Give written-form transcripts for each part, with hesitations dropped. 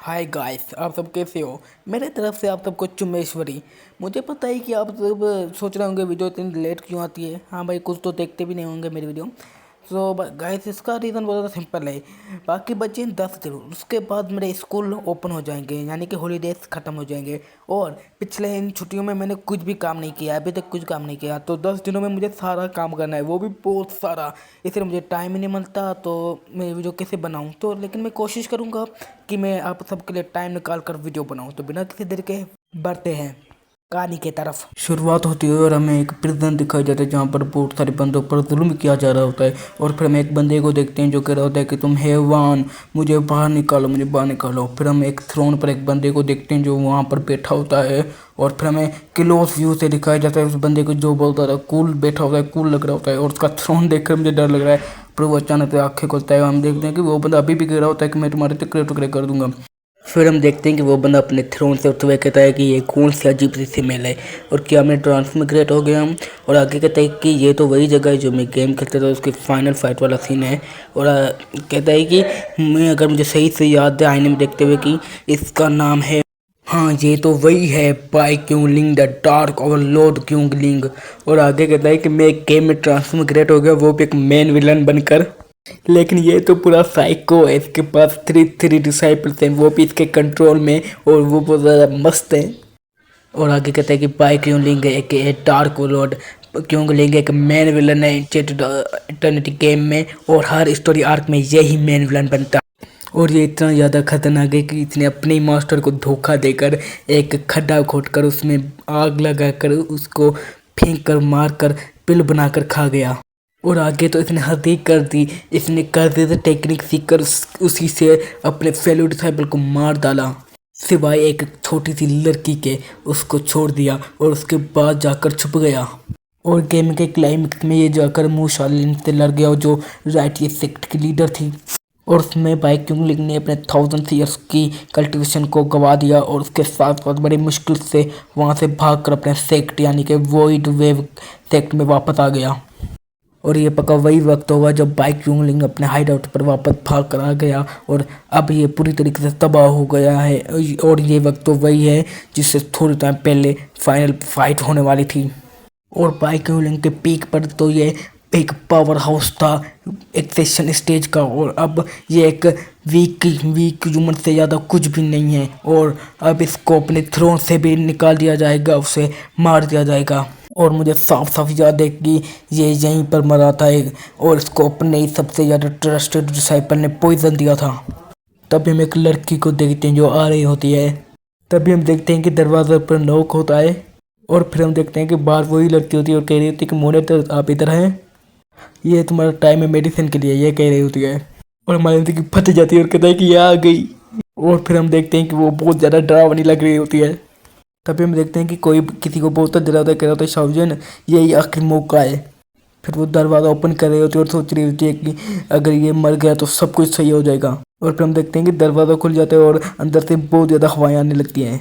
Hi guys, आप सब कैसे हो। मेरे तरफ से आप सबको चुम्बेश्वरी। मुझे पता है कि आप सब सोच रहे होंगे वीडियो इतनी लेट क्यों आती है। हाँ भाई, कुछ तो देखते भी नहीं होंगे मेरी वीडियो। सो गाइस, इसका रीज़न बहुत ज़्यादा सिंपल है। बाकी बचे 10 दिन, उसके बाद मेरे स्कूल ओपन हो जाएंगे, यानी कि हॉलीडेज ख़त्म हो जाएंगे। और पिछले इन छुट्टियों में मैंने कुछ भी काम नहीं किया, अभी तक कुछ काम नहीं किया। तो 10 दिनों में मुझे सारा काम करना है, वो भी बहुत सारा। इसलिए मुझे टाइम ही नहीं मिलता, तो मैं वीडियो कैसे बनाऊँ। तो लेकिन मैं कोशिश करूँगा कि मैं आप सबके लिए टाइम निकाल कर वीडियो बनाऊँ। तो बिना किसी देर के बढ़ते हैं कहानी की तरफ। शुरुआत होती है और हमें एक प्रिजन दिखाई जाता है जहाँ पर बहुत सारे बंदों पर जुल्म किया जा रहा होता है। और फिर हम एक बंदे को देखते हैं जो कह रहा होता है कि तुम हैवान, मुझे बाहर निकालो, मुझे बाहर निकालो। फिर हम एक थ्रोन पर एक बंदे को देखते हैं जो वहाँ पर बैठा होता है। और फिर हमें क्लोज व्यू से दिखाया जाता है उस बंदे को जो बहुत ज़्यादा कूल बैठा होता है, कूल लग रहा होता है। और उसका थ्रोन देखकर मुझे डर लग रहा है। फिर वो अचानक से आंखें खोलता है और हम देखते हैं कि वो बंदा अभी भी कह रहा होता है कि मैं तुम्हारे टुकड़े टुकड़े कर दूंगा। फिर हम देखते हैं कि वो बंदा अपने थ्रोन से उठते हुए कहता है कि ये कौन सी अजीब सी स्मेल है और क्या मैं ट्रांसमिग्रेट हो गया हूँ। और आगे कहता है कि ये तो वही जगह है जो मैं गेम खेलता था, उसकी फाइनल फाइट वाला सीन है। और कहता है कि मैं, अगर मुझे सही से याद है आईने में देखते हुए, कि इसका नाम है, हाँ ये तो वही है, by Keylong the dark Overlord Keylong. और आगे कहता है कि मैं एक गेम में ट्रांसमिग्रेट हो गया, वो भी एक मेन विलन बनकर। लेकिन ये तो पूरा साइको है, इसके पास थ्री डिसाइपल्स हैं, वो भी इसके कंट्रोल में, और वो बहुत ज़्यादा मस्त है। और आगे कहते हैं कि बाई क्यों लेंगे एक डार्क लॉर्ड, क्यों लेंगे एक मेन विलन है इटर्निटी गेम में, और हर स्टोरी आर्क में यही मेन विलन बनता है। और ये इतना ज़्यादा खतरनाक है कि इसने अपने ही मास्टर को धोखा देकर एक खड्डा खोदकर उसमें आग लगाकर उसको फेंक कर मार कर पिल बनाकर खा गया। और आगे तो इसने हद ही कर दी, इसने कर्जे से टेक्निक सीखकर उसी से अपने फेलो डिसाइपल को मार डाला, सिवाय एक छोटी सी लड़की के। उसको छोड़ दिया और उसके बाद जाकर छुप गया। और गेम के क्लाइमेक्स में ये जाकर मूशालिन से लड़ गया, जो राइट सेक्ट की लीडर थी। और उसमें बाइक क्यूंगलिंग ने अपने 1000 ईयर्स की कल्टीवेशन को गवा दिया और उसके साथ साथ बड़ी मुश्किल से वहाँ से भागकर अपने सेक्ट यानी कि वॉइड वेव सेक्ट में वापस आ गया। और ये पक्का वही वक्त होगा जब बाइक क्यूंगलिंग अपने हाइड आउट पर वापस भाग कर आ गया, और अब ये पूरी तरीके से तबाह हो गया है। और ये वक्त तो वही है जिससे थोड़ी टाइम पहले फाइनल फाइट होने वाली थी। और बाइक क्यूंगलिंग के पीक पर तो ये एक पावर हाउस था एक्सेशन स्टेज का, और अब ये एक वीक वीक ह्यूमन से ज़्यादा कुछ भी नहीं है। और अब इसको अपने थ्रोन से भी निकाल दिया जाएगा, उसे मार दिया जाएगा। और मुझे साफ साफ याद है कि ये यहीं पर मरा था और इसको अपने ही सबसे ज़्यादा ट्रस्टेड डिसाइपल ने पॉइजन दिया था। तभी हम एक लड़की को देखते हैं जो आ रही होती है। तभी हम देखते हैं कि दरवाज़े पर नॉक होता है, और फिर हम देखते हैं कि बाहर वही लड़की होती है और कह रही होती है कि मोनिटर आप इधर हैं, ये तुम्हारा टाइम है मेडिसिन के लिए, ये कह रही होती है। और हमारी जिंदगी फट जाती है और कहता है कि ये आ गई। और फिर हम देखते हैं कि वो बहुत ज़्यादा डरावनी लग रही होती है। तभी हम देखते हैं कि कोई किसी को बहुत डराता है, कह रहा होता है शाहजन यही आखिरी मौका है। फिर वो दरवाज़ा ओपन कर रही होती है और सोच रही होती है कि अगर ये मर गया तो सब कुछ सही हो जाएगा। और फिर हम देखते हैं कि दरवाज़ा खुल जाता है और अंदर से बहुत ज़्यादा हवाएं आने लगती हैं।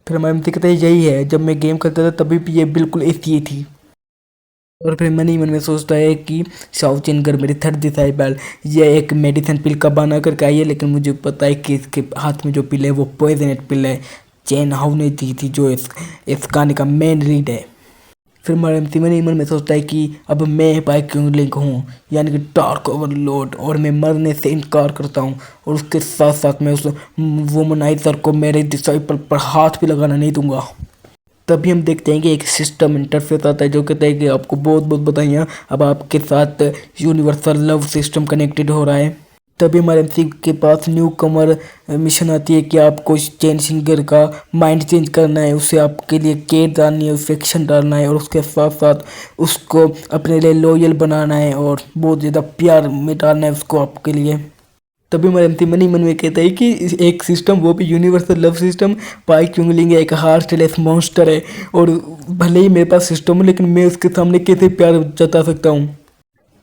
फिर हमारे मम्मी कहते हैं यही है, जब मैं गेम करता था तभी भी ये बिल्कुल ऐसी ही थी। और फिर मन ही मन में सोचता है कि शाओचिनगर मेरी थर्ड डिसाइपल, ये एक मेडिसिन पिल का बना करके आई है, लेकिन मुझे पता है कि इसके हाथ में जो पिल है वो पॉइजनेट पिल है। चेन हाउ ने दी थी, जो इस कहानी का मेन रीड है। फिर मन ही मन में सोचता है कि अब मैं बाइक क्यूंगलिंग हूँ, यानी कि डार्क ओवरलॉर्ड, और मैं मरने से इनकार करता हूँ। और उसके साथ साथ मैं उस वुमनाइजर को मेरे डिसाइपल पर हाथ भी लगाना नहीं दूंगा। तभी हम देखते हैं कि एक सिस्टम इंटरफेस आता है जो कहता है कि आपको बहुत बहुत बधाइयाँ, अब आपके साथ यूनिवर्सल लव सिस्टम कनेक्टेड हो रहा है। तभी हमारे एमसी के पास न्यू कमर मिशन आती है कि आपको चेन सिंगर का माइंड चेंज करना है, उसे आपके लिए केयर डालनी है, अफेक्शन डालना है, और उसके साथ साथ उसको अपने लिए लॉयल बनाना है और बहुत ज़्यादा प्यार में डालना है उसको आपके लिए। तभी हमारे एमसी मन ही मन में कहता है कि एक सिस्टम, वो भी यूनिवर्सल लव सिस्टम, पाई क्यूंगलिंग एक हार्टलेस मॉन्स्टर है, और भले ही मेरे पास सिस्टम है लेकिन मैं उसके सामने कैसे प्यार जता सकता हूँ।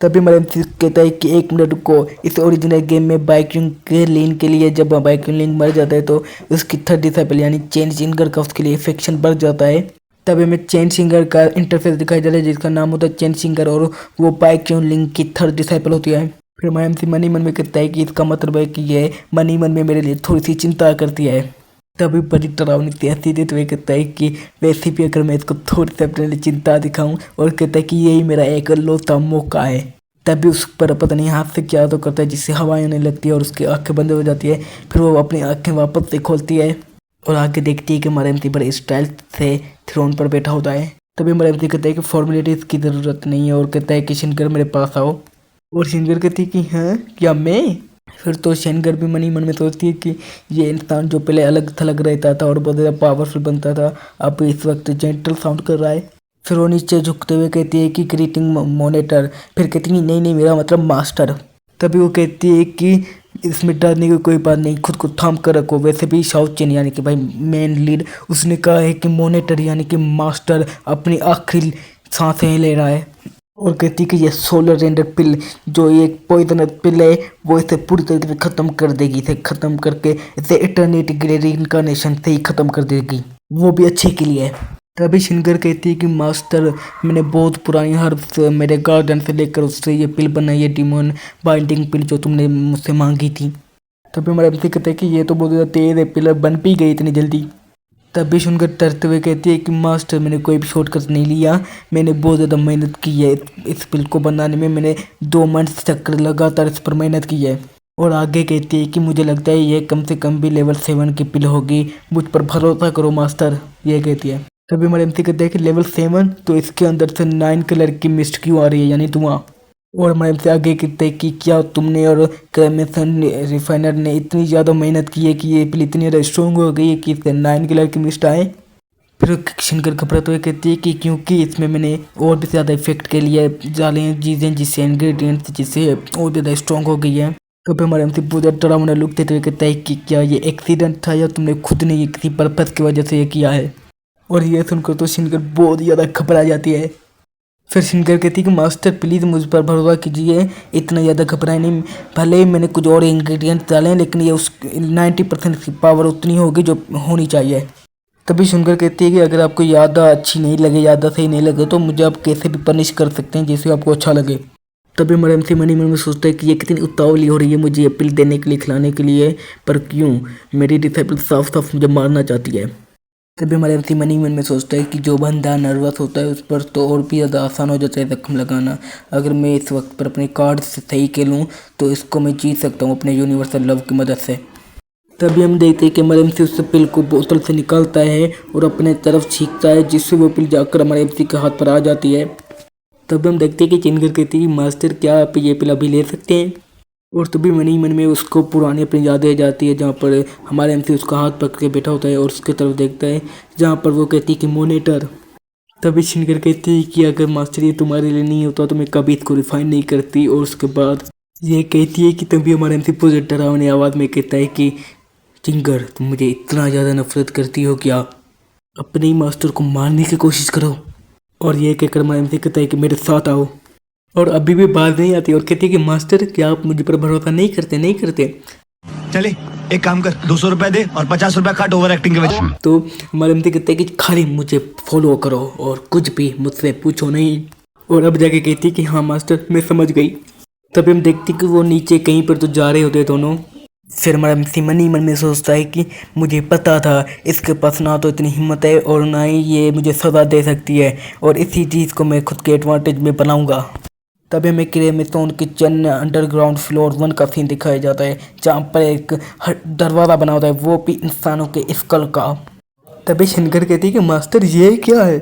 तभी हमारे एमसी कहता है कि 1 मिनट को इस ओरिजिनल गेम में बाइकिंग के लिंक के लिए, जब बाइकिंग लिंक मर जाता है तो उसकी थर्ड डिसाइपल यानी चेन सिंगर का उसके लिए इफेक्शन बढ़ जाता है। तभी हमें चेन सिंगर का इंटरफेस दिखाई देता है जिसका नाम होता है चेन सिंगर, और वो बाइकिंग लिंक की थर्ड डिसाइपल होती है। फिर एमसी मन ही मन में कहता है कि इसका मतलब है कि ये मन ही मन में मेरे लिए थोड़ी सी चिंता करती है। तभी बड़ी डरावनी सी हंसी देते हुए कहता है कि वैसे भी अगर मैं इसको थोड़ी सी अपने लिए चिंता दिखाऊं, और कहता है कि यही मेरा एकलौता मौका है। तभी उस पर पता नहीं हाथ से क्या तो करता है जिससे हवाएं आने लगती है और उसकी आंखें बंद हो जाती है। फिर वो अपनी आंखें वापस से खोलती है और आगे देखती है कि मरमती बड़े स्टाइल से थ्रोन पर बैठा होता है। तभी मरमती कहता है कि फॉर्मेलिटीज़ की ज़रूरत नहीं है और कहता है कि शिनकर मेरे पास आओ। और शिनकर कहती है कि हाँ क्या मैं? फिर तो शिनकर भी मन ही मन में सोचती है कि ये इंसान जो पहले अलग थलग रहता था और बहुत ज़्यादा पावरफुल बनता था, अब इस वक्त जेंटल साउंड कर रहा है। फिर वो नीचे झुकते हुए कहती है कि ग्रीटिंग मॉनिटर। फिर कहती है नहीं नहीं, मेरा मतलब मास्टर। तभी वो कहती है कि इसमें डरने की कोई बात नहीं, खुद को थाम कर रखो। वैसे भी साउथ चेन यानी कि भाई मेन लीड, उसने कहा है कि मॉनिटर यानी कि मास्टर अपनी आखिरी सांसें ले रहा है। और कहती कि ये सोलर रेंडर पिल जो ये पॉइजनस पिल है वो इसे पूरी तरीके से ख़त्म कर देगी। इसे ख़त्म करके इसे इटर्निटी के लिए रीइंकार्नेशन से ही ख़त्म कर देगी, वो भी अच्छे के लिए। तभी शिनकर कहती है कि मास्टर, मैंने बहुत पुरानी हर्ब्स मेरे गार्डन से लेकर उससे ये पिल बनाई है, डिमोन बाइंडिंग पिल जो तुमने मुझसे मांगी थी। तभी मेरा एमसी कहता है कि ये तो बहुत ज़्यादा तेज़ है, पिल बन भी गई इतनी जल्दी। तभी सुनकर डरते हुए कहती है कि मास्टर, मैंने कोई भी शॉर्टकट नहीं लिया, मैंने बहुत ज़्यादा मेहनत की है इस पिल को बनाने में। मैंने 2 मंथ तक लगातार इस पर मेहनत की है। और आगे कहती है कि मुझे लगता है ये कम से कम भी लेवल 7 की पिल होगी, मुझ पर भरोसा करो मास्टर, ये कहती है। तभी हमारे एमसी कहते हैं कि लेवल 7 तो इसके अंदर से 9 कलर की मिस्ट क्यों आ रही है, यानी धुआं। और हमारे एमसी आगे कहते हैं कि क्या तुमने और क्रेमेसन रिफाइनर ने इतनी ज़्यादा मेहनत की है कि ये पिल इतनी ज़्यादा स्ट्रॉन्ग हो गई है कि इससे 9 कलर की मिस्ट आए। फिर शिनकर घबराते हुए कहती है कि क्योंकि इसमें मैंने और भी ज़्यादा इफेक्ट के लिए डाले हैं चीज़ें, जिससे इंग्रेडिएंट्स जिससे और ज़्यादा स्ट्रॉन्ग हो गई है। तो फिर हमारे एमसी बहुत ज़्यादा डरावना लुक देते हुए कहता है कि क्या ये एक्सीडेंट था या तुमने खुद ने ये किसी पर्पज़ की वजह से ये किया है। और ये सुनकर तो शिनकर बहुत ज़्यादा घबरा जाती है। फिर शिनकर कहती है कि मास्टर प्लीज़ मुझ पर भरोसा कीजिए, इतना ज़्यादा घबराए नहीं, भले ही मैंने कुछ और इंग्रेडिएंट डाले हैं लेकिन ये उस 90% की पावर उतनी होगी जो होनी चाहिए। तभी सुनकर कहती है कि अगर आपको यादा अच्छी नहीं लगे, यादा सही नहीं लगे तो मुझे आप कैसे भी पनिश कर सकते हैं जैसे आपको अच्छा लगे। तभी मेरा एमसी मनी मन में सोचता है कि ये कितनी उतावली हो रही है मुझे अपील देने के लिए, खिलाने के लिए, पर क्यों, मेरी डिसाइपल साफ साफ मुझे मारना चाहती है। तभी हमारे एमसी मनी मन में सोचता है कि जो बंदा नर्वस होता है उस पर तो और भी ज़्यादा आसान हो जाता है जख्म लगाना। अगर मैं इस वक्त पर अपने कार्ड से सही खेलूँ तो इसको मैं जीत सकता हूँ अपने यूनिवर्सल लव की मदद से। तभी हम देखते हैं कि हमारे एमसी उस पिल को बोतल से निकालता है और अपने तरफ छींकता है, जिससे वो पिल जाकर हमारे एमसी के हाथ पर आ जाती है। तब हम देखते हैं कि चिनकर कहती है मास्टर क्या आप ये पिल अभी ले सकते हैं। और तभी मन ही मन में उसको पुरानी अपनी यादें जाती है जहाँ पर हमारे एमसी उसका हाथ पकड़ के बैठा होता है और उसके तरफ देखता है जहाँ पर वो कहती है कि मॉनिटर। तभी शिनकर कहती है कि अगर मास्टर ये तुम्हारे लिए नहीं होता तो मैं कभी इसको रिफाइन नहीं करती। और उसके बाद ये कहती है कि तभी हमारे एमसी पूरी डरावनी आवाज़ में कहता है कि चिंगर, तुम मुझे इतना ज़्यादा नफरत करती हो क्या? अपने ही मास्टर को मारने की कोशिश करो। और ये कहकर हमारा एमसी कहता है कि मेरे साथ आओ। और अभी भी बात नहीं आती और कहती है कि मास्टर क्या आप मुझे पर भरोसा नहीं करते। चले एक काम कर, 200 रुपए दे और 50 रुपए काट ओवर एक्टिंग के वजह। तो हमारे एमसी कहते हैं कि खाली मुझे फॉलो करो और कुछ भी मुझसे पूछो नहीं। और अब जाके कहती है कि हाँ मास्टर मैं समझ गई। तभी हम देखते कि वो नीचे कहीं पर तो जा रहे होते दोनों। फिर हमारा एमसी मन ही मन में सोचता है कि मुझे पता था इसके पास ना तो इतनी हिम्मत है और ना ही ये मुझे सज़ा दे सकती है, और इसी चीज़ को मैं खुद के एडवांटेज में बनाऊंगा। तभी हमें क्रेमेथोन किचन अंडरग्राउंड फ्लोर 1 का सीन दिखाया जाता है जहाँ पर एक दरवाज़ा बना होता है, वो भी इंसानों के स्कल का। तभी शिनकर कहती है कि मास्टर ये क्या है।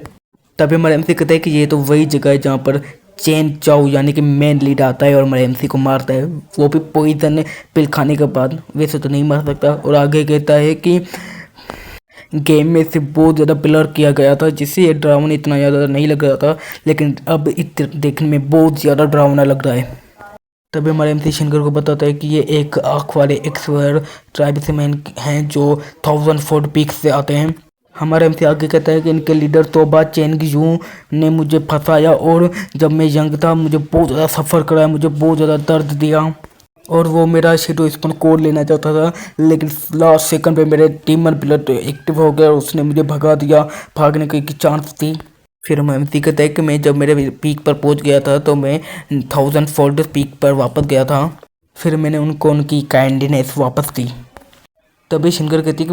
तभी हमारे एमसी कहता है कि ये तो वही जगह है जहाँ पर चेन चाओ यानी कि मेन लीड आता है और हमारे एमसी को मारता है, वो भी पॉइजन पिल खाने के बाद। वैसे तो नहीं मार सकता। और आगे कहता है कि गेम में से बहुत ज़्यादा ब्लर किया गया था जिससे ये डरावना इतना ज़्यादा नहीं लग रहा था, लेकिन अब देखने में बहुत ज़्यादा डरावना लग रहा है। तभी हमारे एमसी शिनकर को बताता है कि ये एक आँख वाले एक्सवर ट्राइबसमैन हैं जो 1000 पीक से आते हैं। हमारे एमसी आगे कहता है कि इनके लीडर तोबा चेंगजू ने मुझे फंसाया और जब मैं यंग था मुझे बहुत ज़्यादा सफ़र कराया, मुझे बहुत ज़्यादा दर्द दिया, और वो मेरा शेडो स्पोन कोड लेना चाहता था, लेकिन लास्ट सेकंड पे मेरे डीमन ब्लड एक्टिव हो गया और उसने मुझे भगा दिया। भागने की चांस थी। फिर हम एमसी कहता है कि मैं जब मेरे पीक पर पहुंच गया था तो मैं 1000 फोल्ड पीक पर वापस गया था। फिर मैंने उनको उनकी काइंडनेस वापस दी। तभी शंकर कहती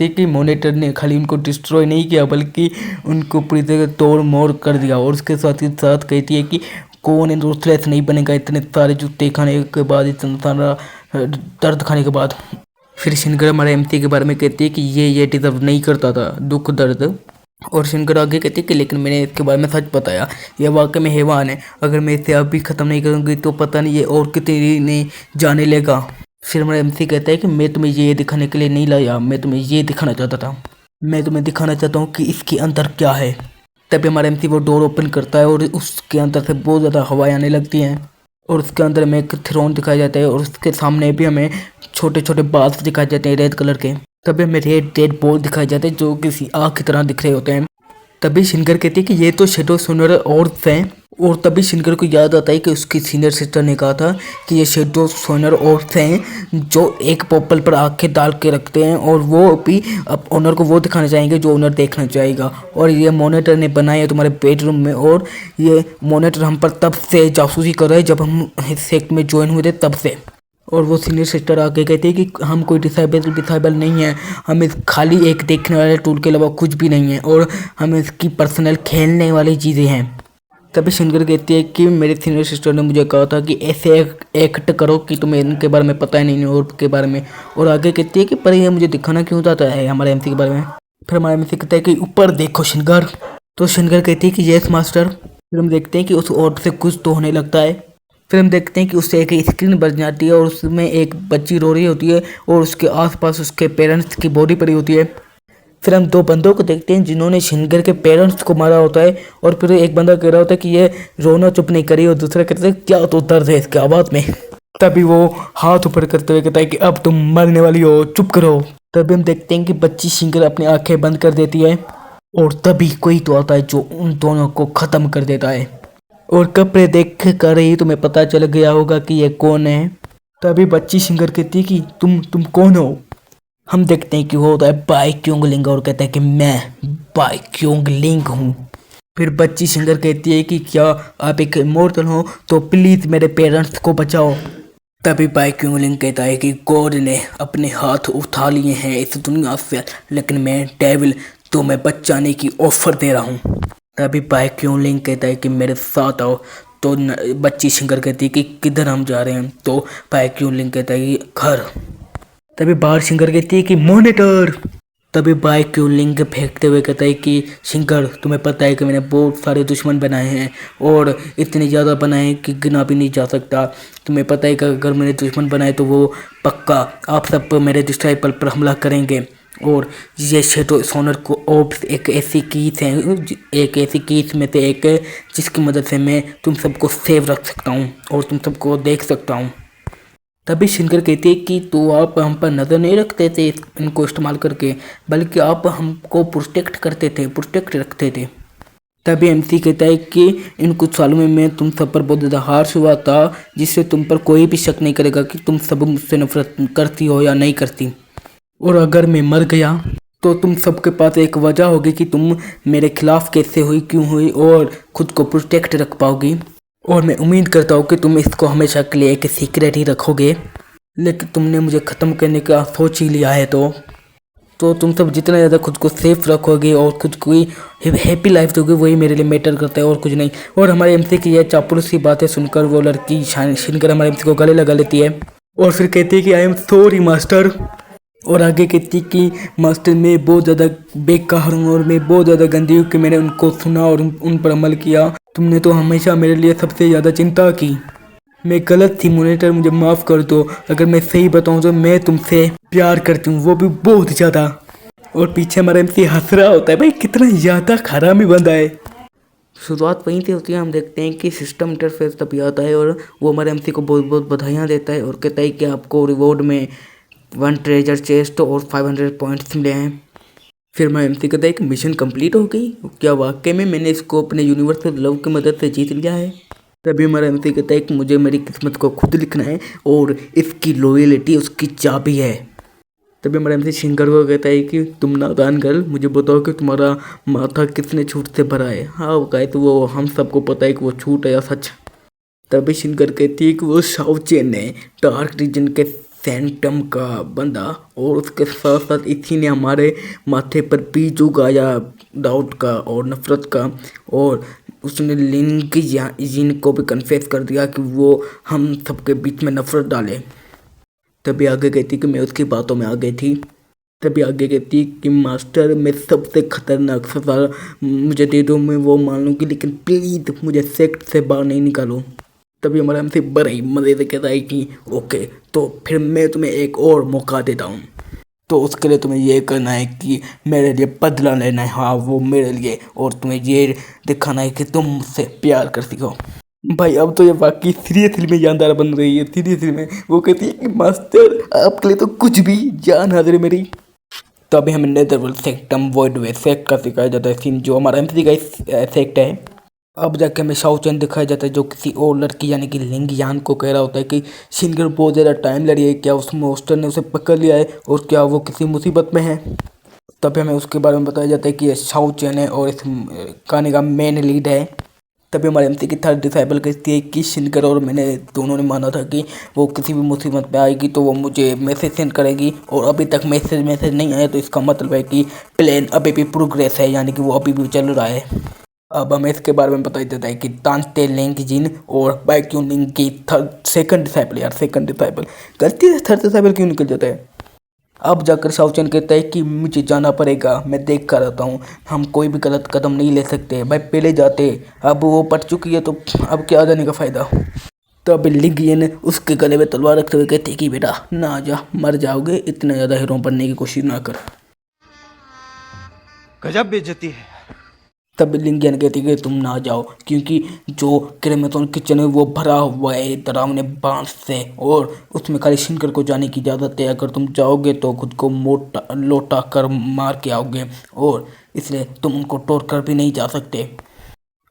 है कि मोनेटर ने खाली उनको डिस्ट्रॉय नहीं किया बल्कि उनको पूरी तरह तोड़ मोड़ कर दिया। और उसके साथ ही साथ कहती है कि कौन रूथलेस नहीं बनेगा इतने सारे जूते खाने के बाद, इतना सारा दर्द खाने के बाद। फिर शिनकर हमारे एमसी के बारे में कहती है कि ये डिजर्व नहीं करता था दुख दर्द। और शिनकर आगे कहती है कि लेकिन मैंने इसके बारे में सच बताया, ये वाकई में हैवान है, अगर मैं इसे अभी ख़त्म नहीं करूँगी तो पता नहीं ये और कितनी नहीं जाने लेगा। फिर हमारा एमसी कहता है कि मैं तुम्हें ये दिखाने के लिए नहीं लाया, मैं तुम्हें ये दिखाना चाहता था, मैं तुम्हें दिखाना चाहता हूँ कि इसके अंदर क्या है। तभी हमारा एमसी वो डोर ओपन करता है और उसके अंदर से बहुत ज़्यादा हवाएं आने लगती हैं और उसके अंदर हमें एक थ्रोन दिखाया जाता है और उसके सामने भी हमें छोटे छोटे बाल्स दिखाए जाते हैं रेड कलर के। तभी हमें रेड बॉल दिखाए जाते हैं जो किसी आग की तरह दिख रहे होते हैं। तभी शिनकर कहती है कि ये तो शेडो सोनर ऑर्ब्स हैं। और तभी शिनकर को याद आता है कि उसकी सीनियर सिस्टर ने कहा था कि ये शेडो सोनर ऑर्ब्स हैं जो एक पॉपल पर आंखें डाल के रखते हैं और वो भी अब ओनर को वो दिखाना चाहेंगे जो ओनर देखना चाहेगा। और ये मॉनिटर ने बनाया है तुम्हारे बेडरूम में और ये मॉनिटर हम पर तब से जासूसी कर रहा है जब हम इस सेक्ट में ज्वाइन हुए थे तब से। और वो सीनियर सिस्टर आके कहती है कि हम कोई डिसाइबल नहीं है, हम इस खाली एक देखने वाले टूल के अलावा कुछ भी नहीं है और हम इसकी पर्सनल खेलने वाली चीज़ें हैं। तभी शिनकर कहती है कि मेरे सीनियर सिस्टर ने मुझे कहा था कि ऐसे एक्ट करो कि तुम्हें इनके बारे में पता ही नहीं और के बारे में। और आगे कहती है कि पर ये मुझे दिखाना क्यों चाहता है हमारे एमसी के बारे में। फिर हमारा एमसी कहता है कि ऊपर देखो शिनकर। तो शिनकर कहती है कि यस मास्टर। फिर हम देखते हैं कि उस ऑर्ब से कुछ तो होने लगता है। फिर हम देखते हैं कि उससे एक स्क्रीन बन जाती है और उसमें एक बच्ची रो रही होती है और उसके आसपास उसके पेरेंट्स की बॉडी पड़ी होती है। फिर हम दो बंदों को देखते हैं जिन्होंने शिनकर के पेरेंट्स को मारा होता है और फिर एक बंदा कह रहा होता है कि ये रोना चुप नहीं करी और दूसरा कहता है क्या तो दर्द है इसके आवाज़ में। तभी वो हाथ ऊपर करते हुए कहता है कि अब तुम मरने वाली हो, चुप करो। तभी हम देखते हैं कि बच्ची शिनकर अपनी आंखें बंद कर देती है और तभी कोई तो आता है जो उन दोनों को ख़त्म कर देता है। और कपड़े देख कर ही तुम्हें पता चल गया होगा कि ये कौन है। तभी बच्ची शिनकर कहती है कि तुम कौन हो। हम देखते हैं कि वो होता है बाई क्योंगलिंग और कहता है कि मैं बाई क्योंगलिंग हूँ। फिर बच्ची शिनकर कहती है कि क्या आप एक इमोर्टल हो तो प्लीज़ मेरे पेरेंट्स को बचाओ। तभी बाई क्योंगलिंग कहता है कि गॉड ने अपने हाथ उठा लिए हैं इस दुनिया से, लेकिन मैं डेविल तुम्हें बचाने की ऑफर दे रहा हूँ। तभी बाई क्योंगलिंग कहता है कि मेरे साथ आओ। तो बच्ची शिनकर कहती है कि किधर हम जा रहे हैं। तो बाई क्योंगलिंग कहता है कि घर। तभी बाहर शिनकर कहती है कि मॉनिटर। तभी बाई क्योंगलिंग फेंकते हुए कहता है कि शिनकर तुम्हें पता है कि मैंने बहुत सारे दुश्मन बनाए हैं और इतने ज़्यादा बनाए हैं कि गिना भी नहीं जा सकता। तुम्हें पता है कि अगर मैंने दुश्मन बनाए तो वो पक्का आप सब पर मेरे डिसाइपल पर हमला करेंगे। और ये शेडो सोनर को ऑर्ब्स एक ऐसी कीस में से एक है जिसकी मदद से मैं तुम सबको सेव रख सकता हूँ और तुम सबको देख सकता हूँ। तभी शिनकर कहती है कि तो आप हम पर नज़र नहीं रखते थे इनको इस्तेमाल करके, बल्कि आप हमको प्रोटेक्ट रखते थे। तभी एमसी कहता है कि इन कुछ सालों में मैं तुम सब पर बहुत ज़्यादा हार्श हुआ था जिससे तुम पर कोई भी शक नहीं करेगा कि तुम सब मुझसे नफरत करती हो या नहीं करती। और अगर मैं मर गया तो तुम सबके पास एक वजह होगी कि तुम मेरे खिलाफ कैसे हुई, क्यों हुई और खुद को प्रोटेक्ट रख पाओगी। और मैं उम्मीद करता हूँ कि तुम इसको हमेशा के लिए एक सीक्रेट ही रखोगे, लेकिन तुमने मुझे ख़त्म करने का सोच ही लिया है तो तुम सब जितना ज़्यादा खुद को सेफ रखोगे और खुद को हैप्पी लाइफ दोगे वही मेरे लिए मैटर करता है और कुछ नहीं। और हमारे एमसी की यह चापलूसी बातें सुनकर वो लड़की शिनकर हमारे एमसी को गले लगा लेती है और फिर कहती है कि आई एम सॉरी मास्टर। और आगे कहती है कि मास्टर मैं बहुत ज़्यादा बेकार हूँ और मैं बहुत ज़्यादा गंदी हूँ कि मैंने उनको सुना और उन पर अमल किया। तुमने तो हमेशा मेरे लिए सबसे ज़्यादा चिंता की, मैं गलत थी मॉनिटर, मुझे माफ़ कर दो। अगर मैं सही बताऊँ तो मैं तुमसे प्यार करती हूँ, वो भी बहुत ज़्यादा। और पीछे हमारा एमसी हंस रहा होता है, भाई कितना ज़्यादा खरामी बंदा है। शुरुआत वहीं से होती है। हम देखते हैं कि सिस्टम इंटरफेस तभी आता है और वो हमारे एमसी को बहुत बहुत बधाइयाँ देता है और कहता है कि आपको रिवॉर्ड में 1 ट्रेजर चेस्ट और 500 पॉइंट्स मिले हैं। फिर मैं एमसी कहता है कि मिशन कंप्लीट हो गई, क्या वाकई में मैंने इसको अपने यूनिवर्सल लव की मदद से जीत लिया है। तभी हमारा एमसी कहता है कि मुझे मेरी किस्मत को खुद लिखना है और इसकी लॉयल्टी उसकी चाबी है। तभी हमारे हमसे शिंगर को कहता है कि तुम नादान गर्ल, मुझे बताओ कि तुम्हारा माथा कितने झूठ से भरा है। हाँ वो कहे तो वो हम सबको पता है कि वो झूठ है या सच। तभी शिंगर कहती है कि वो शाओ चेन है, डार्क रीजन के सैंटम का बंदा, और उसके साथ साथ इसी ने हमारे माथे पर बीज उगाया डाउट का और नफरत का, और उसने लिन की जिन को भी कन्फेस कर दिया कि वो हम सबके बीच में नफरत डाले। तभी आगे कहती कि मैं उसकी बातों में आ गई थी। तभी आगे कहती कि मास्टर मैं सबसे खतरनाक सज़ा मुझे दे दो, मैं वो मान लूँगी, लेकिन प्लीज़ मुझे सेक्ट से बाहर नहीं निकालो। तभी हमारा हमसे बड़े ही मज़े से कहता है कि ओके तो फिर मैं तुम्हें एक और मौका देता हूँ, तो उसके लिए तुम्हें ये करना है कि मेरे लिए बदला लेना है, हाँ वो मेरे लिए, और तुम्हें ये दिखाना है कि तुम मुझसे प्यार करती हो। भाई अब तो ये वाकई सीरियसली में जानदार बन रही है, सीरियसली में। वो कहती है कि मास्टर आपके लिए तो कुछ भी, जान हाजिर है मेरी। तो अभी हमें नेदरवर्ल्ड सेक्टम वॉइड वे सेक्ट का सिखाया जाता है सीन, जो हमारा एमसी का सेक्ट है। अब जाके हमें शाओ चेन दिखाया जाता है जो किसी और लड़की यानी कि लिंग यान को कह रहा होता है कि शिनगर बहुत ज़्यादा टाइम लड़ी है, क्या उस मोस्टर ने उसे पकड़ लिया है और क्या वो किसी मुसीबत में है। तभी हमें उसके बारे में बताया जाता है कि ये शाओ चेन है और इस कहानी का मेन लीड है। तभी हमारे एमसी की थर्ड डिसाइबल कहती है कि शिनकर और मैंने दोनों ने माना था कि वो किसी भी मुसीबत में आएगी तो वो मुझे मैसेज सेंड करेगी, और अभी तक मैसेज नहीं आया, तो इसका मतलब है कि प्लान अभी भी प्रोग्रेस है, यानी कि वो अभी भी चल रहा है। अब हमें इसके बारे में बताया जाता है कि तानते लिंग जिन और बाइक्यू लिंग की सेकंड डिसाइबल गलती से थर्ड डिसाइबल क्यों निकल जाता है। अब जाकर शाओचन कहता है कि मुझे जाना पड़ेगा, मैं देख कर आता हूँ, हम कोई भी गलत कदम नहीं ले सकते भाई, पहले जाते, अब वो पड़ चुकी है तो अब क्या जाने का फ़ायदा। तो अब लिंगियन उसके गले में तलवार रखते हुए कहते हैं कि बेटा ना जा, मर जाओगे, इतना ज़्यादा हीरो बनने की कोशिश ना कर। गजब बेइज्जती है। तब लिंगियन कहती है कि तुम ना जाओ, क्योंकि जो क्रेमेथोन किचन है वो भरा हुआ है डरावने बांस से, और उसमें खाली शिनकर को जाने की इजाज़त है। अगर तुम जाओगे तो खुद को मोटा लोटा कर मार के आओगे, और इसलिए तुम उनको तोड़ कर भी नहीं जा सकते।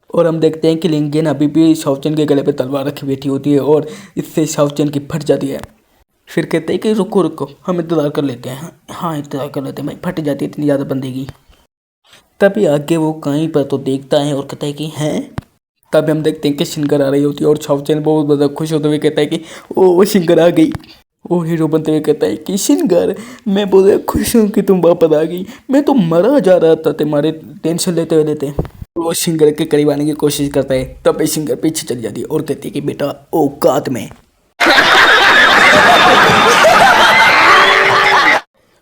और हम देखते हैं कि लिंगियन अभी भी शाओचन के गले पे तलवार रखी बैठी होती है, और इससे शाओचन की फट जाती है। फिर कहते हैं कि रुको रुको, हम इंतज़ार कर लेते हैं। हाँ इंतज़ार कर लेते हैं भाई, फट जाती है इतनी ज़्यादा बंदेगी। तभी आगे वो कहीं पर तो देखता है और कहता है कि हैं। तभी हम देखते हैं कि शिनकर आ रही होती है, और शाओचन बहुत ज़्यादा खुश होते हुए कहता है कि ओ शिनकर आ गई। वो हीरो बनते हुए कहता है कि शिनकर मैं बहुत खुश हूँ कि तुम वापस आ गई, मैं तो मरा जा रहा था तुम्हारे टेंशन लेते हुए। वो शिनकर के करीब आने की कोशिश करता है, तब शिनकर पीछे चली जाती है और कहती है कि बेटा औकात में।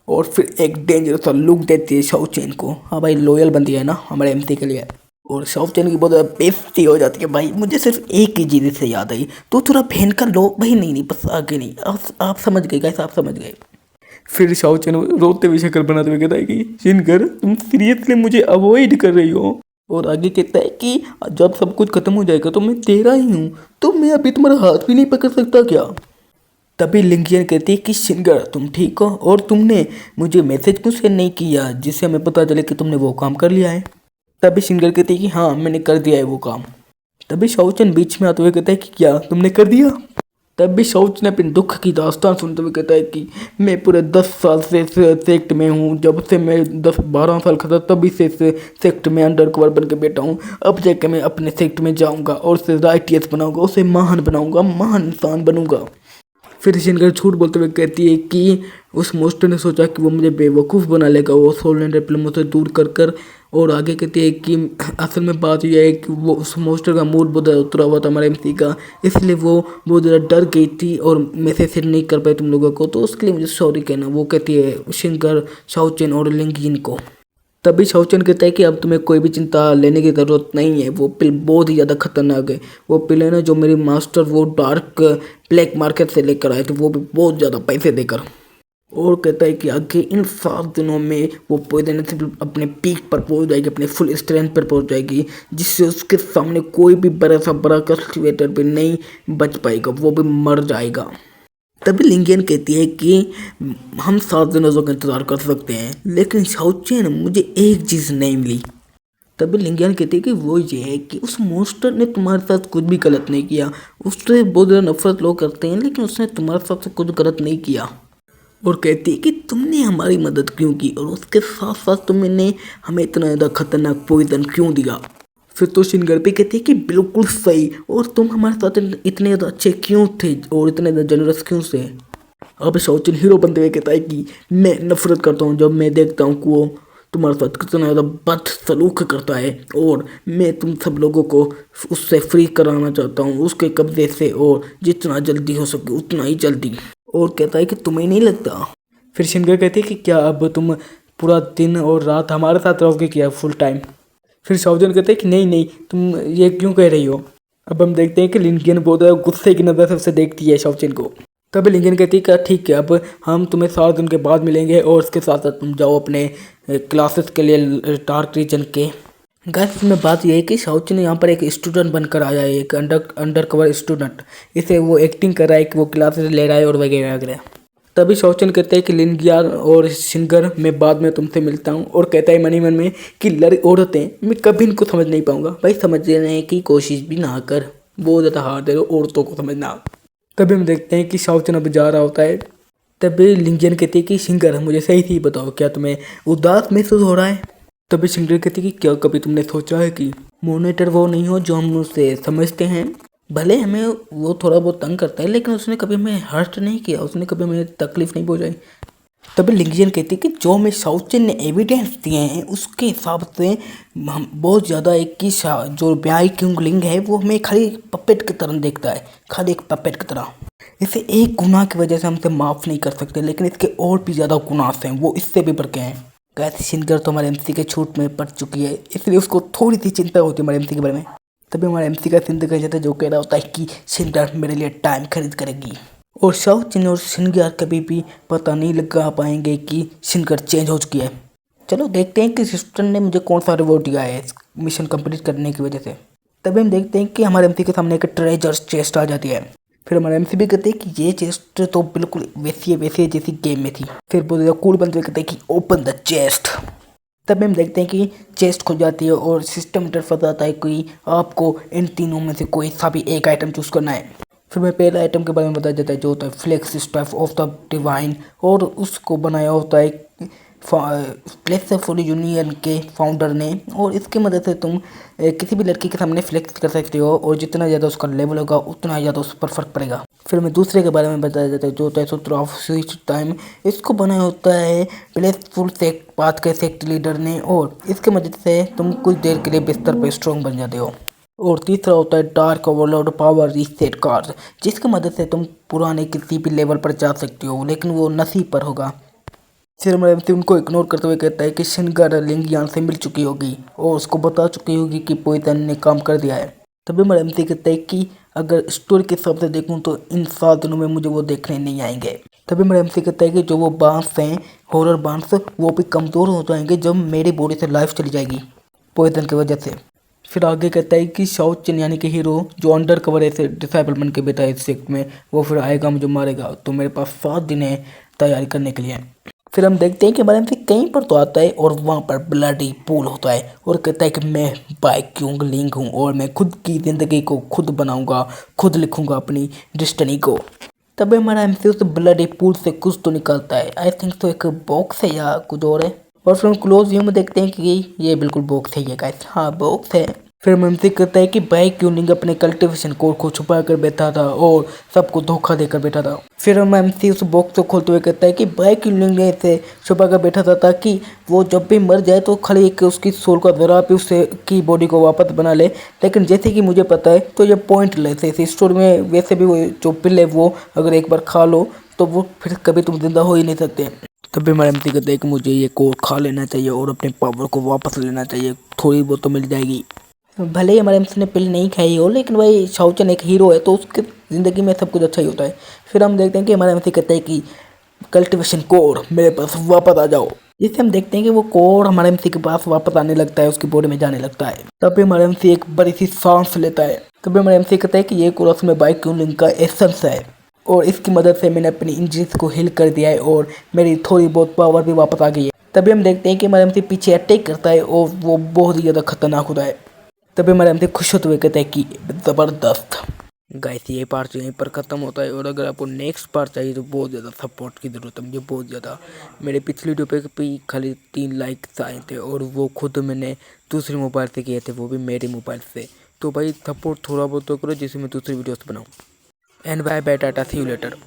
और फिर एक डेंजरस सा लुक देती है शाओचेन को। हाँ भाई लॉयल बनती है ना हमारे एमसी के लिए, और शाओचेन की बहुत ज़्यादा बेइज्जती हो जाती है। भाई मुझे सिर्फ एक ही चीज़ से याद आई, तो थोड़ा बहन का लो भाई, नहीं बस आगे नहीं, आप समझ गए गाइस, आप समझ गए। फिर शाओचेन रोते हुए शक्ल बनाते हुए कहता है कि शिनकर तुम सीरियसली मुझे अवॉइड कर रही हो, और आगे कहता है कि जब सब कुछ खत्म हो जाएगा तो मैं तेरा ही हूँ, तो मैं अभी तुम्हारा हाथ भी नहीं पकड़ सकता क्या। तभी लिंगियन कहती है कि शिनगर तुम ठीक हो, और तुमने मुझे मैसेज क्यों सेंड नहीं किया जिससे हमें पता चले कि तुमने वो काम कर लिया है। तभी शिनगर कहती है कि हाँ मैंने कर दिया है वो काम। तभी शाओचन बीच में आते हुए कहता है कि क्या तुमने कर दिया। तभी शाओचन अपने दुख की दास्तान सुनते हुए कहता है कि मैं पूरे 10 साल से सेक्ट में हूँ, जब से मैं 10-12 साल का था तभी से सेक्ट में अंडर कवर बन के बैठा हूँ। अब जाकर मैं अपने सेक्ट में जाऊँगा और उसे राइटियस बनाऊँगा, उसे महान बनाऊँगा, महान इंसान बनूँगा। फिर शिनकर झूठ बोलते हुए कहती है कि उस मोस्टर ने सोचा कि वो मुझे बेवकूफ़ बना लेगा, वो सोल एंड फिल्मों से दूर कर। और आगे कहती है कि असल में बात यह है कि वो उस मोस्टर का मूड बहुत ज़्यादा उतरा हुआ था हमारे एमसी का, इसलिए वो बहुत ज़्यादा डर गई थी और मैसेज सेंड नहीं कर पाई तुम लोगों को, तो उसके लिए मुझे सॉरी कहना। वो कहती है शिनकर शाओचेन और लिंगियन को। तभी शाओचेन कहता है कि अब तुम्हें कोई भी चिंता लेने की ज़रूरत नहीं है, वो पिल बहुत ही ज़्यादा खतरनाक है। वो पिल है ना जो मेरी मास्टर वो डार्क ब्लैक मार्केट से लेकर आए थे, वो भी बहुत ज़्यादा पैसे देकर। और कहता है कि आगे इन 7 दिनों में वो पॉइजन अपने पीक पर पहुंच जाएगी, अपने फुल स्ट्रेंथ पर पहुंच जाएगी, जिससे उसके सामने कोई भी बड़ा सा बड़ा कल्टिवेटर भी नहीं बच पाएगा, वो भी मर जाएगा। तभी लिंगियन कहती है कि हम 7 दिनों का इंतज़ार कर सकते हैं, लेकिन शाओचेन मुझे एक चीज़ नहीं मिली। तभी लिंगियन कहती है कि वो ये है कि उस मोस्टर ने तुम्हारे साथ कुछ भी गलत नहीं किया, उससे बहुत ज़्यादा नफरत लोग करते हैं, लेकिन उसने तुम्हारे साथ कुछ गलत नहीं किया। और कहती है कि तुमने हमारी मदद क्यों की और उसके साथ साथ तुमने हमें इतना ज़्यादा खतरनाक पॉइजन क्यों दिया। फिर तो शिनगर भी कहती है कि बिल्कुल सही, और तुम हमारे साथ इतने ज़्यादा अच्छे क्यों थे और इतने ज़्यादा जनरस क्यों थे। अब शाओचन हीरो बनते हुए कहता है कि मैं नफरत करता हूँ जब मैं देखता हूँ कि वो तुम्हारे साथ कितना ज़्यादा बदसलूक करता है, और मैं तुम सब लोगों को उससे फ्री कराना चाहता हूँ उसके कब्जे से, और जितना जल्दी हो सके उतना ही जल्दी। और कहता है कि तुम्हें नहीं लगता। फिर शिनगर कहती है कि क्या अब तुम पूरा दिन और रात हमारे साथ रहोगे क्या फुल टाइम। फिर शाओजन कहते हैं कि नहीं नहीं, तुम ये क्यों कह रही हो। अब हम देखते हैं कि लिंगियन बहुत ज़्यादा गुस्से की नज़र से उसे देखती है शाओजन को। तब लिंगियन कहती है कि ठीक है, अब हम तुम्हें 7 दिन के बाद मिलेंगे और उसके साथ साथ तुम जाओ अपने क्लासेस के लिए डार्क रीजन के। गाइस में बात यह है कि शाओचन ने यहाँ पर एक स्टूडेंट बनकर आया है, एक अंडर कवर स्टूडेंट। इसे वो एक्टिंग कर रहा है कि वो क्लासेस ले रहा है और वगैरह वगैरह। तभी शाओचन कहते हैं कि लिनगियार और शिनगर मैं बाद में तुमसे मिलता हूँ, और कहता है मनी मन में कि औरतें मैं कभी इनको समझ नहीं पाऊंगा। भाई समझने की कोशिश भी ना कर, बहुत ज़्यादा हार दे रहे हो औरतों को समझना। तभी हम देखते हैं कि शाओचन अब जा रहा होता है। तभी लिंगियन कहती है कि शिनगर मुझे सही थी बताओ, क्या तुम्हें उदास महसूस हो रहा है। तभी शिनगर कहती है कि क्या कभी तुमने सोचा है कि मॉनिटर वो नहीं हो जो हम उसे समझते हैं। भले हमें वो थोड़ा बहुत तंग करता है लेकिन उसने कभी हमें हर्ट नहीं किया, उसने कभी हमें तकलीफ नहीं पहुंचाई। तभी लिंगियन कहती है कि जो हमें शाओचन ने एविडेंस दिए हैं उसके हिसाब से हम बहुत ज़्यादा एक की जो ब्याई क्यूंगलिंग है वो हमें खाली पपेट की तरह देखता है, खाली एक पपेट की तरह। इसे एक गुनाह की वजह से हमसे माफ़ नहीं कर सकते, लेकिन इसके और भी ज़्यादा गुनाह हैं, वो इससे भी बढ़ के हैं। कैसे शिनगर तो हमारे एमसी के छूट में पड़ चुकी है, इसलिए उसको थोड़ी सी चिंता होती है हमारे एमसी के बारे में। तभी हमारे एमसी का सिंध कह जाता है जो कह रहा होता है कि शिनगर मेरे लिए टाइम खरीद करेगी। और शाओचन और शिनगर कभी भी पता नहीं लगा पाएंगे कि शिनगर चेंज हो चुकी है। चलो देखते हैं कि सिस्टर ने मुझे कौन सा रिवॉर्ड दिया है इस मिशन कंप्लीट करने की वजह से। तभी हम देखते हैं कि हमारे एमसी के सामने एक ट्रेजर चेस्ट आ जाती है। फिर हमारे एमसी भी कहते हैं कि ये चेस्ट तो बिल्कुल वैसी जैसी गेम में थी। फिर बहुत ज़्यादा कूल बनते कहते हैं कि ओपन द चेस्ट। तब हम देखते हैं कि चेस्ट खुल जाती है और सिस्टम इंटरफेस बताता है कि आपको इन तीनों में से कोई सा भी एक आइटम चूज़ करना है। फिर मैं पहले आइटम के बारे में बताया जाता है जो होता है flex staff of the divine, और उसको बनाया होता है फ्लेक्स फुल यूनियन के फाउंडर ने। और इसकी मदद से तुम किसी भी लड़की के सामने फ्लेक्स कर सकते हो, और जितना ज़्यादा उसका लेवल होगा उतना ज़्यादा उस पर फर्क पड़ेगा। फिर मैं दूसरे के बारे में बताया जाता है जो होता है सूत्र ऑफ स्विच टाइम। इसको बनाया होता है प्लेसफुल सेक्ट पाथ के सेक्ट लीडर ने, और इसकी मदद से तुम कुछ देर के लिए बिस्तर पर स्ट्रॉन्ग बन जाते हो। और तीसरा होता है dark overload power reset card, जिसकी मदद से तुम पुराने किसी भी लेवल पर जा सकते हो, लेकिन वो नसीब पर होगा। फिर हमारे एमसी उनको इग्नोर करते हुए कहता है कि शिनगर लिंगियान से मिल चुकी होगी और उसको बता चुकी होगी कि पॉइजन ने काम कर दिया है। तभी हमारे एमसी कहता है कि अगर स्टोरी के हिसाब से देखूँ तो इन 7 दिनों में मुझे वो देखने नहीं आएंगे। तभी हमारे एमसी कहता है कि जो वो बांस हैं हॉरर बांस, वो भी कमज़ोर हो जाएंगे जब मेरी बॉडी से लाइफ चली जाएगी पॉइजन की वजह से। फिर आगे कहता है कि शाओचन यानी कि हीरो जो अंडर कवर ऐसे डिसाइबल बन के बैठा है इस सेक्ट में, वो फिर आएगा मुझे मारेगा, तो मेरे पास 7 दिन है तैयारी करने के लिए। फिर हम देखते हैं कि हमारे एमसी कहीं पर तो आता है और वहाँ पर ब्लडी पूल होता है और कहता है कि मैं बाइक क्यूंगलिंग हूँ और मैं खुद की ज़िंदगी को खुद बनाऊँगा, खुद लिखूँगा अपनी डिस्टनी को। तभी हमारा एमसी उस ब्लडी पूल से कुछ तो निकलता है, आई थिंक तो एक बॉक्स है या कुछ और है। और फिर हम क्लोज व्यू में देखते हैं कि ये बिल्कुल बॉक्स है, ये गाइस हाँ बॉक्स है। फिर एमसी कहता है कि बाइक क्यूनिंग अपने कल्टीवेशन कोड को छुपा कर बैठा था और सबको धोखा देकर बैठा था। फिर हम एमसी उस बॉक्स को खोलते हुए कहता है कि बाइक क्यूनिंग ने इसे छुपा कर बैठा था ताकि वो जब भी मर जाए तो खाली एक उसकी सोल का जरा भी उससे की बॉडी को वापस बना ले। लेकिन जैसे कि मुझे पता है तो ये पॉइंटलेस है इस स्टोरी में। वैसे भी वो जो पिल है वो अगर एक बार खा लो तो वो फिर कभी तुम जिंदा हो ही नहीं सकते। तभी हमारे एमसी कहते हैं कि मुझे ये कोड खा लेना चाहिए और अपने पावर को वापस लेना चाहिए, थोड़ी बहुत तो मिल जाएगी। भले ही हमारे एमसी ने पिल नहीं खाई हो, लेकिन भाई शाओचन एक हीरो है तो उसके ज़िंदगी में सब कुछ अच्छा ही होता है। फिर हम देखते हैं कि हमारे एमसी कहता है कि कल्टीवेशन कोड मेरे पास वापस आ जाओ। जिससे हम देखते हैं कि वो कोड हमारे एमसी के पास वापस आने लगता है, उसकी बॉडी में जाने लगता है। तभी हमारे एमसी एक बड़ी सी सांस लेता है। तभी हमारे एमसी कहता है कि ये कोड में बाइक क्यूनिंग का एसेंस है और इसकी मदद से मैंने अपनी इंजरीज को हील कर दिया है और मेरी थोड़ी बहुत पावर भी वापस आ गई है। तभी हम देखते हैं कि हमारे एमसी पीछे अटैक करता है और वो बहुत ही ज़्यादा खतरनाक होता है। तभी हमारे एमसी खुश होते हुए कहते हैं कि ज़बरदस्त। गाइस ये पार्ट यहीं पर ख़त्म होता है, और अगर आपको नेक्स्ट पार्ट चाहिए तो बहुत ज़्यादा सपोर्ट की ज़रूरत है मुझे, बहुत ज़्यादा। मेरे पिछली वीडियो पे भी खाली 3 लाइक्स आए थे, और वो खुद मैंने दूसरे मोबाइल से किए थे, वो भी मेरे मोबाइल से। तो भाई सपोर्ट थोड़ा बहुत तो करो जिससे मैं दूसरी वीडियोस बनाऊँ। And bye bye, tata, see you letter.